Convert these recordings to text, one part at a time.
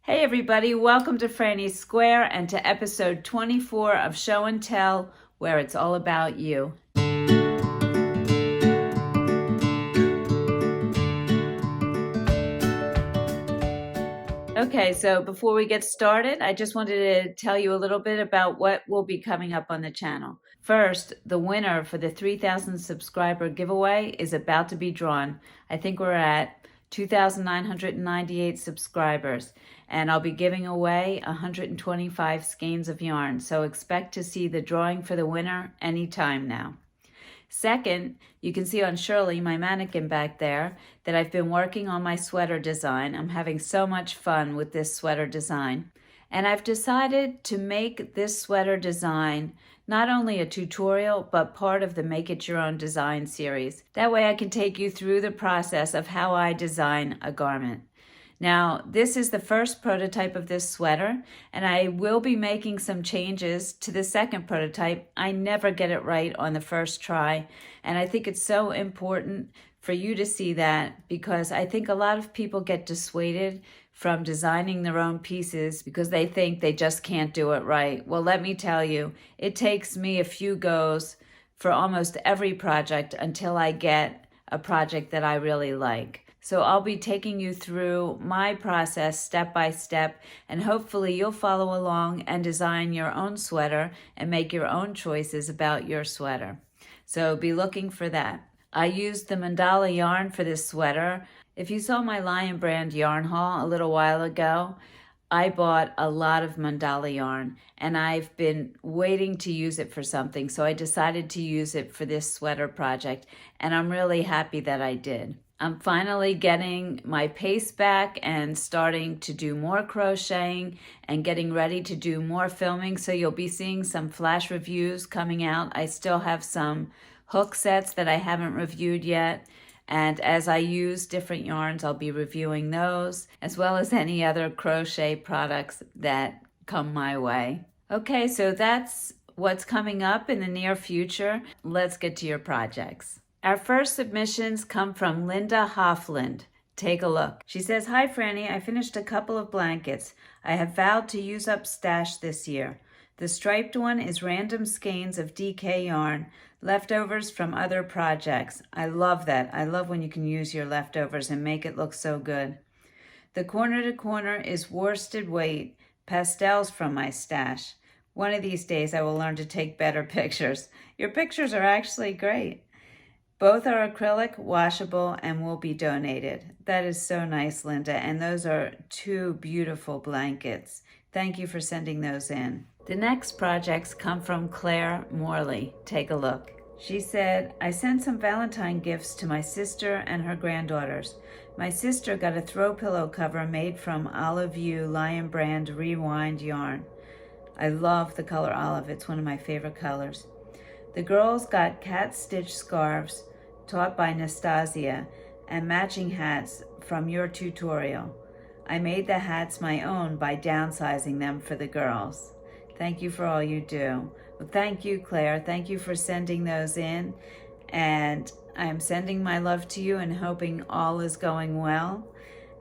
Hey everybody, welcome to Frannie's Square and to episode 24 of Show and Tell, where it's all about you. Okay, so before we get started, I just wanted to tell you a little bit about what will be coming up on the channel. First, the winner for the 3,000 subscriber giveaway is about to be drawn. I think we're at 2,998 subscribers, and I'll be giving away 125 skeins of yarn, so expect to see the drawing for the winner anytime now. Second, you can see on Shirley, my mannequin back there, that I've been working on my sweater design. I'm having so much fun with this sweater design. And I've decided to make this sweater design not only a tutorial, but part of the Make It Your Own Design series. That way I can take you through the process of how I design a garment. Now, this is the first prototype of this sweater, and I will be making some changes to the second prototype. I never get it right on the first try, and I think it's so important for you to see that because I think a lot of people get dissuaded from designing their own pieces because they think they just can't do it right. Well, let me tell you, it takes me a few goes for almost every project until I get a project that I really like. So I'll be taking you through my process step by step, and hopefully you'll follow along and design your own sweater and make your own choices about your sweater. So be looking for that. I used the mandala yarn for this sweater. If you saw my Lion brand yarn haul a little while ago, I bought a lot of mandala yarn and I've been waiting to use it for something. So I decided to use it for this sweater project, and I'm really happy that I did. I'm finally getting my pace back and starting to do more crocheting and getting ready to do more filming. So you'll be seeing some flash reviews coming out. I still have some hook sets that I haven't reviewed yet. And as I use different yarns, I'll be reviewing those, as well as any other crochet products that come my way. Okay, so that's what's coming up in the near future. Let's get to your projects. Our first submissions come from Linda Hoffland. Take a look. She says, "Hi Frannie, I finished a couple of blankets. I have vowed to use up stash this year. The striped one is random skeins of DK yarn, leftovers from other projects. I love that. I love when you can use your leftovers and make it look so good. The corner to corner is worsted weight, pastels from my stash. One of these days I will learn to take better pictures. Your pictures are actually great. Both are acrylic, washable, and will be donated." That is so nice, Linda, and those are two beautiful blankets. Thank you for sending those in. The next projects come from Claire Morley. Take a look. She said, "I sent some Valentine gifts to my sister and her granddaughters. My sister got a throw pillow cover made from Olive View Lion brand Rewind yarn. I love the color olive. It's one of my favorite colors. The girls got cat stitch scarves taught by Nastasia and matching hats from your tutorial. I made the hats my own by downsizing them for the girls. Thank you for all you do." Well, thank you, Claire. Thank you for sending those in. And I'm sending my love to you and hoping all is going well.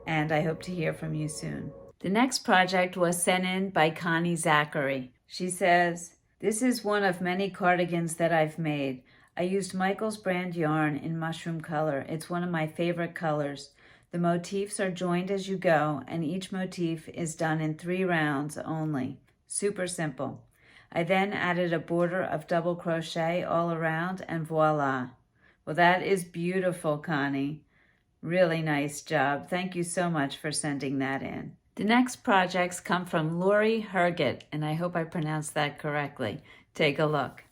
And I hope to hear from you soon. The next project was sent in by Connie Zachary. She says, "This is one of many cardigans that I've made. I used Michael's brand yarn in mushroom color. It's one of my favorite colors. The motifs are joined as you go, and each motif is done in 3 rounds only. Super simple. I then added a border of double crochet all around, and voila." Well, that is beautiful, Connie. Really nice job. Thank you so much for sending that in. The next projects come from Lori Herget, and I hope I pronounced that correctly. Take a look.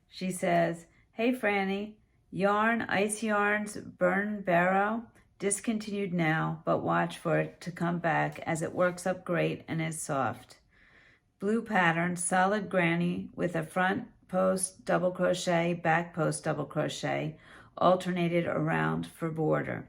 She says, "Hey Frannie, yarn, Ice Yarns, Burn Barrow, discontinued now, but watch for it to come back as it works up great and is soft. Blue pattern, solid granny with a front post double crochet, back post double crochet, alternated around for border.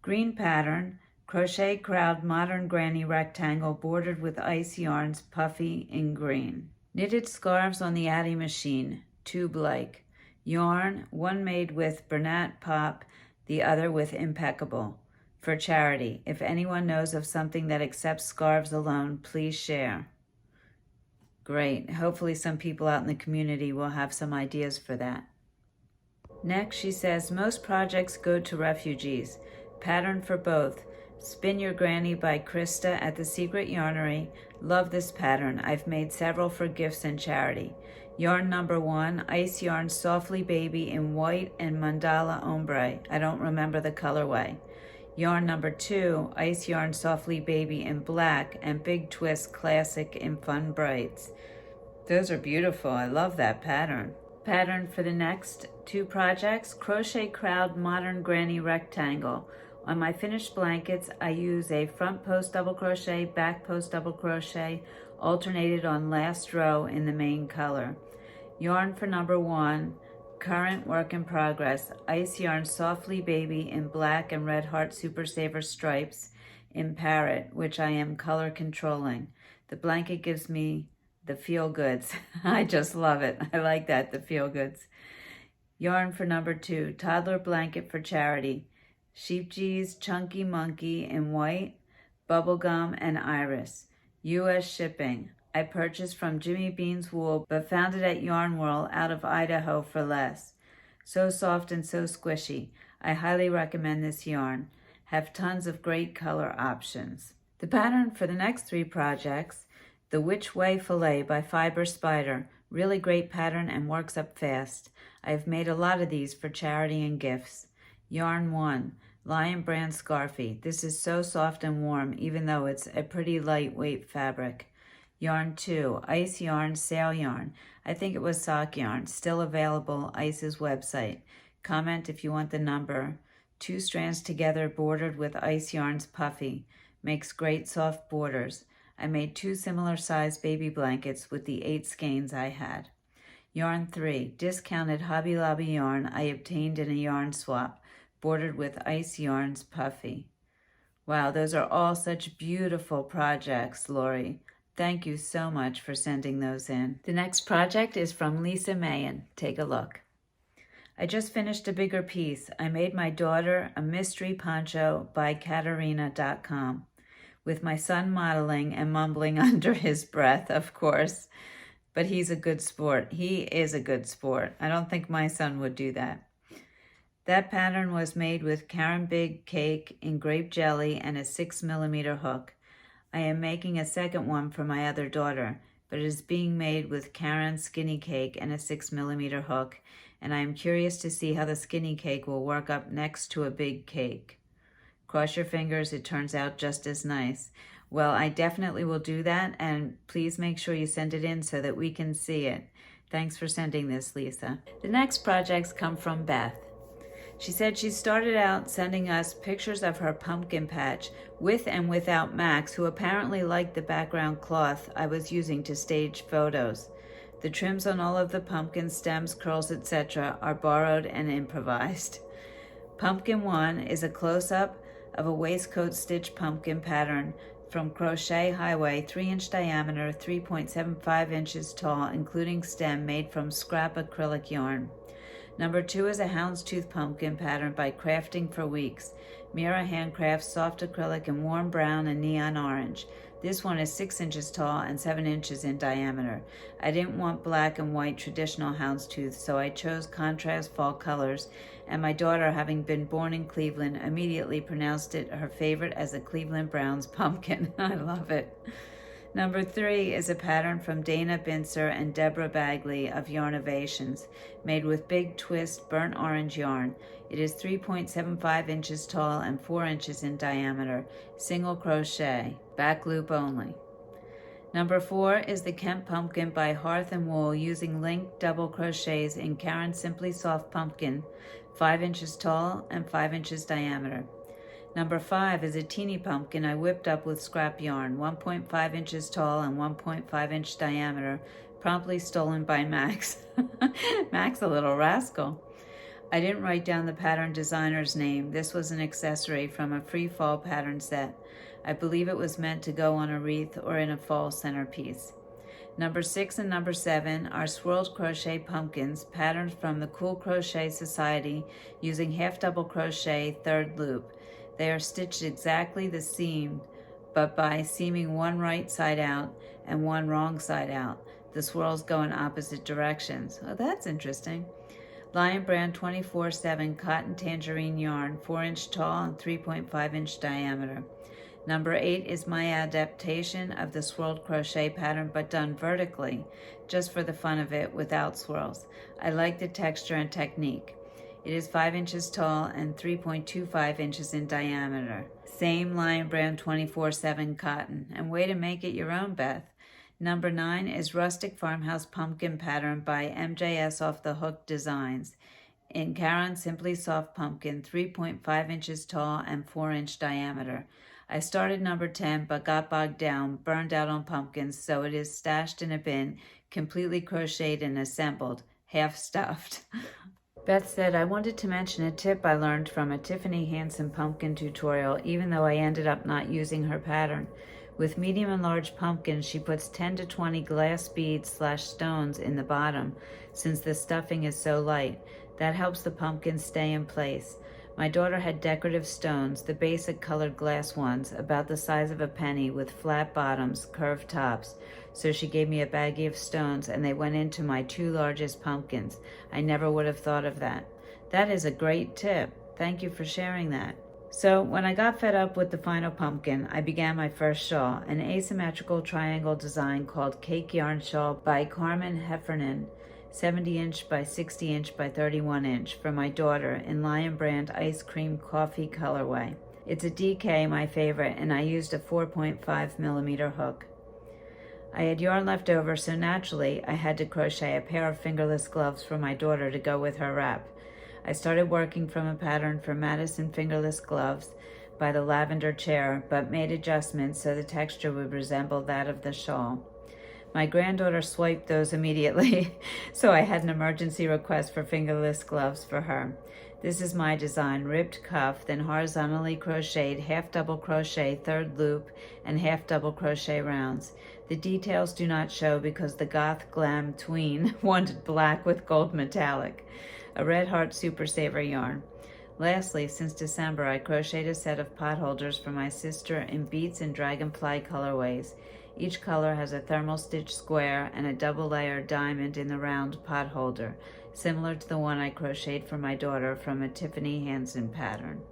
Green pattern, crochet crowd modern granny rectangle bordered with Ice Yarns, puffy in green. Knitted scarves on the Addy machine, tube-like. Yarn, one made with Bernat Pop, the other with Impeccable. for charity. If anyone knows of something that accepts scarves alone, please share. Great. Hopefully some people out in the community will have some ideas for that. Next, she says, most projects go to refugees. Pattern for both. Spin Your Granny by Krista at The Secret Yarnery. Love this pattern. I've made several for gifts and charity. Yarn number 1, Ice Yarn Softly Baby in white and mandala ombre. I don't remember the colorway. Yarn number 2, Ice Yarn Softly Baby in black and Big Twist Classic in fun brights. Those are beautiful. I love that pattern. Pattern for the next 2 projects, Crochet Crowd Modern Granny Rectangle. On my finished blankets, I use a front post double crochet, back post double crochet, alternated on last row in the main color. Yarn for number 1, current work in progress, Ice Yarn Softly Baby in black and red heart Super Saver stripes in parrot, which I am color controlling. The blanket gives me the feel goods. I just love it. I like that, the feel goods. Yarn for number 2, toddler blanket for charity. Sheep G's Chunky Monkey in white, bubblegum, and iris. U.S. shipping. I purchased from Jimmy Bean's Wool, but found it at Yarn Whirl out of Idaho for less. So soft and so squishy. I highly recommend this yarn. Have tons of great color options. The pattern for the next 3 projects, The Which Way Filet by Fiber Spider. Really great pattern and works up fast. I've made a lot of these for charity and gifts. Yarn 1, Lion Brand Scarfie. This is so soft and warm, even though it's a pretty lightweight fabric. Yarn 2, Ice Yarn Sail Yarn. I think it was sock yarn. Still available, Ice's website. Comment if you want the number. 2 strands together bordered with Ice Yarn's Puffy. Makes great soft borders. I made 2 similar size baby blankets with the 8 skeins I had. Yarn 3, discounted Hobby Lobby yarn I obtained in a yarn swap, bordered with Ice Yarn's Puffy. Wow, those are all such beautiful projects, Lori. Thank you so much for sending those in. The next project is from Lisa Mayan. Take a look. I just finished a bigger piece. I made my daughter a mystery poncho by Katarina.com. With my son modeling and mumbling under his breath, of course. But he's a good sport. He is a good sport. I don't think my son would do that. That pattern was made with Karen Big Cake in grape jelly and a 6mm hook. I am making a second one for my other daughter, but it is being made with Karen Skinny Cake and a 6mm hook, and I am curious to see how the skinny cake will work up next to a big cake. Cross your fingers, it turns out just as nice. Well, I definitely will do that, and please make sure you send it in so that we can see it. Thanks for sending this, Lisa. The next projects come from Beth. She said she started out sending us pictures of her pumpkin patch with and without Max, who apparently liked the background cloth I was using to stage photos. The trims on all of the pumpkin stems, curls, etc. are borrowed and improvised. Pumpkin 1 is a close-up of a waistcoat stitch pumpkin pattern from Crochet Highway, 3-inch diameter, 3.75 inches tall, including stem, made from scrap acrylic yarn. Number 2 is a houndstooth pumpkin pattern by Crafting for Weeks. Mira Handcrafts, soft acrylic in warm brown and neon orange. This one is 6 inches tall and 7 inches in diameter. I didn't want black and white traditional houndstooth, so I chose contrast fall colors, and my daughter, having been born in Cleveland, immediately pronounced it her favorite as a Cleveland Browns pumpkin. I love it. Number 3 is a pattern from Dana Binzer and Deborah Bagley of Yarnovations, made with Big Twist burnt orange yarn. It is 3.75 inches tall and 4 inches in diameter, single crochet, back loop only. Number 4 is the Kemp Pumpkin by Hearth and Wool, using linked double crochets in Karen Simply Soft Pumpkin, 5 inches tall and 5 inches diameter. Number 5 is a teeny pumpkin I whipped up with scrap yarn, 1.5 inches tall and 1.5 inch diameter, promptly stolen by Max. Max, a little rascal. I didn't write down the pattern designer's name. This was an accessory from a free fall pattern set. I believe it was meant to go on a wreath or in a fall centerpiece. Number 6 and number 7 are swirled crochet pumpkins, patterned from the Cool Crochet Society, using half double crochet third loop. They are stitched exactly the seam, but by seaming one right side out and one wrong side out. The swirls go in opposite directions. Oh, that's interesting. Lion Brand 24/7 cotton tangerine yarn, 4-inch tall and 3.5-inch diameter. Number 8 is my adaptation of the swirled crochet pattern, but done vertically, just for the fun of it, without swirls. I like the texture and technique. It is 5 inches tall and 3.25 inches in diameter. Same Lion Brand 24/7 cotton. And way to make it your own, Beth. Number 9 is Rustic Farmhouse Pumpkin Pattern by MJS Off the Hook Designs. In Karen Simply Soft Pumpkin, 3.5 inches tall and 4-inch diameter. I started number 10, but got bogged down, burned out on pumpkins, so it is stashed in a bin, completely crocheted and assembled, half stuffed. Beth said, I wanted to mention a tip I learned from a Tiffany Hansen pumpkin tutorial, even though I ended up not using her pattern. With medium and large pumpkins, she puts 10 to 20 glass beads/stones in the bottom, since the stuffing is so light. That helps the pumpkins stay in place. My daughter had decorative stones, the basic colored glass ones, about the size of a penny with flat bottoms, curved tops. So she gave me a baggie of stones and they went into my 2 largest pumpkins. I never would have thought of that. That is a great tip. Thank you for sharing that. So when I got fed up with the final pumpkin, I began my first shawl, an asymmetrical triangle design called Cake Yarn Shawl by Carmen Heffernan, 70-inch by 60-inch by 31-inch for my daughter in Lion Brand Ice Cream Coffee colorway. It's a DK, my favorite, and I used a 4.5 millimeter hook. I had yarn left over, so naturally I had to crochet a pair of fingerless gloves for my daughter to go with her wrap. I started working from a pattern for Madison fingerless gloves by the lavender chair, but made adjustments so the texture would resemble that of the shawl. My granddaughter swiped those immediately, so I had an emergency request for fingerless gloves for her. This is my design: ribbed cuff, then horizontally crocheted, half double crochet, third loop, and half double crochet rounds. The details do not show because the goth glam tween wanted black with gold metallic. A Red Heart Super Saver yarn. Lastly, since December, I crocheted a set of pot holders for my sister in Beats and Dragonfly colorways. Each color has a thermal stitch square and a double layer diamond in the round pot holder, similar to the one I crocheted for my daughter from a Tiffany Hansen pattern.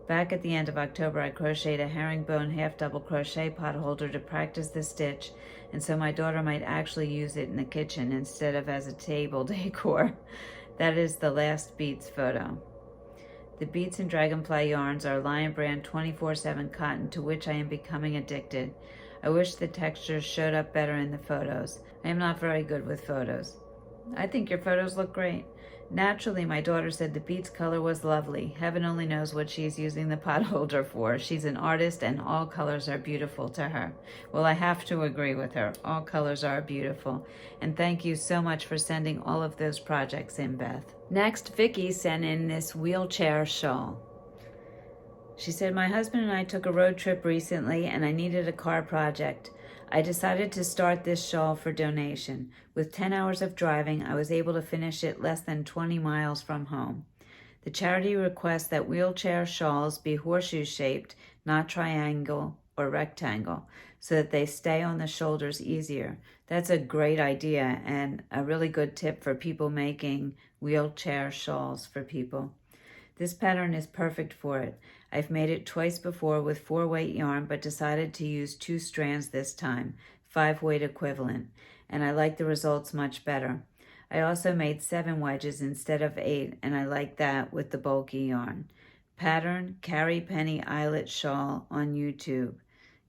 Back at the end of October, I crocheted a herringbone half double crochet pot holder to practice the stitch, and so my daughter might actually use it in the kitchen instead of as a table decor. That is the last Beats photo. The Beats and Dragonfly yarns are Lion Brand 24/7 cotton, to which I am becoming addicted. I wish the textures showed up better in the photos. I am not very good with photos. I think your photos look great. Naturally, my daughter said the Beats color was lovely. Heaven only knows what she's using the pot holder for. She's an artist and all colors are beautiful to her. Well, I have to agree with her. All colors are beautiful. And thank you so much for sending all of those projects in, Beth. Next, Vicky sent in this wheelchair shawl. She said, my husband and I took a road trip recently and I needed a car project. I decided to start this shawl for donation. With 10 hours of driving, I was able to finish it less than 20 miles from home. The charity requests that wheelchair shawls be horseshoe-shaped, not triangle or rectangle, so that they stay on the shoulders easier. That's a great idea and a really good tip for people making wheelchair shawls for people. This pattern is perfect for it. I've made it twice before with 4-weight yarn, but decided to use 2 strands this time, 5-weight equivalent, and I like the results much better. I also made 7 wedges instead of 8, and I like that with the bulky yarn. Pattern, Carrie Penny Eyelet Shawl on YouTube.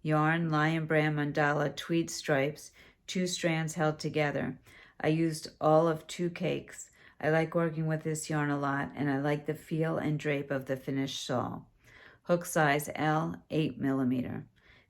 Yarn, Lion Brand Mandala Tweed Stripes, 2 strands held together. I used all of 2 cakes. I like working with this yarn a lot, and I like the feel and drape of the finished shawl. Hook size L, 8 millimeter.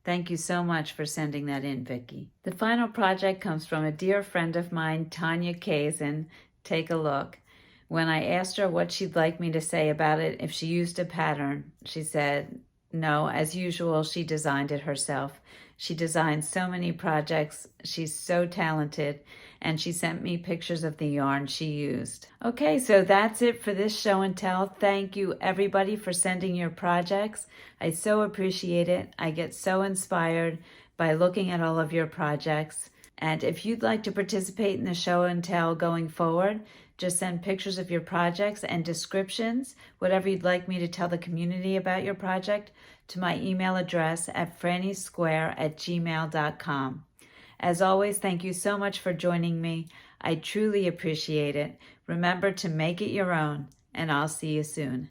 Thank you so much for sending that in, Vicky. The final project comes from a dear friend of mine, Tanya Kazin. Take a look. When I asked her what she'd like me to say about it if she used a pattern, she said, No, as usual, she designed it herself. She designed so many projects. She's so talented. And she sent me pictures of the yarn she used. Okay, so that's it for this show and tell. Thank you everybody for sending your projects. I so appreciate it. I get so inspired by looking at all of your projects. And if you'd like to participate in the show and tell going forward, just send pictures of your projects and descriptions, whatever you'd like me to tell the community about your project, to my email address at franniesquare@gmail.com. As always, thank you so much for joining me. I truly appreciate it. Remember to make it your own, and I'll see you soon.